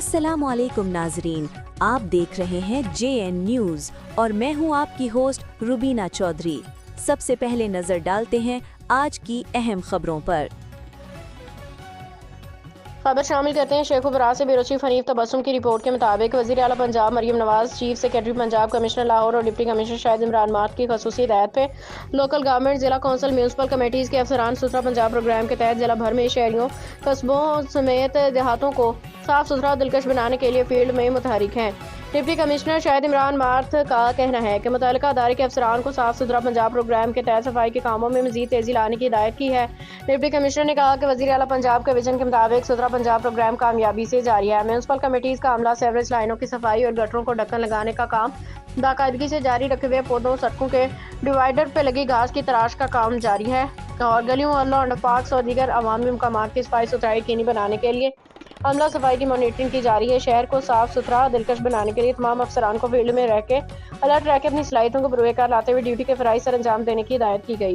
अस्सलामु अलैकुम नाजरीन, आप देख रहे हैं JN न्यूज़ और मैं हूं आपकी होस्ट रुबीना चौधरी। सबसे पहले नजर डालते हैं आज की अहम खबरों पर। खबर शामिल करते हैं शेख उपराज से ब्यूरो चीफ हनीफ तबस्सुम की रिपोर्ट के मुताबिक वज़ीर आला Punjab Maryam Nawaz, chief secretary Punjab, commissioner Lahore और डिप्टी कमिश्नर शाहिद इमरान मात की खसूसी हिदायत पे लोकल गवर्नमेंट, जिला कौंसिल, म्यूनसिपल कमेटीज़ के अफसरान सुथरा पंजाब प्रोग्राम के तहत जिला भर में शहरियों, कस्बों समेत देहातों को साफ सुथरा और दिलकश बनाने के लिए फील्ड में मुतहरिक हैं। डिप्टी कमिश्नर शाहिद इमरान मात का कहना है कि मुतल्लिका अदारे के अफसरान को साफ सुथरा पंजाब प्रोग्राम के तहत सफाई के कामों में मजीद तेजी लाने की हिदायत की है। डिप्टी कमिश्नर ने कहा कि वज़ीर आला पंजाब के विजन के मुताबिक सुथरा पंजाब प्रोग्राम कामयाबी से जारी है। म्यूनसिपल कमेटीज़ का अमला सेवरेज लाइनों की सफाई और गटरों को ढक्कन लगाने का काम बाकायदगी से जारी रखे हुए पौधों, सड़कों के डिवाइडर पर लगी घास की तराश का काम जारी है और गलियों, मोहल्लों, अंडरपार्क्स और दीगर अवामी मकामात की सफाई सुथराई यकीनी बनाने के लिए अमला सफाई की मॉनिटरिंग की जा रही है। शहर को साफ सुथरा दिलकश बनाने के लिए तमाम अफसरान को फील्ड में रह के अलर्ट रह के अपनी सलाहियतों को बरूए कार लाते हुए ड्यूटी के फराइज सर अंजाम देने की हिदायत की गई।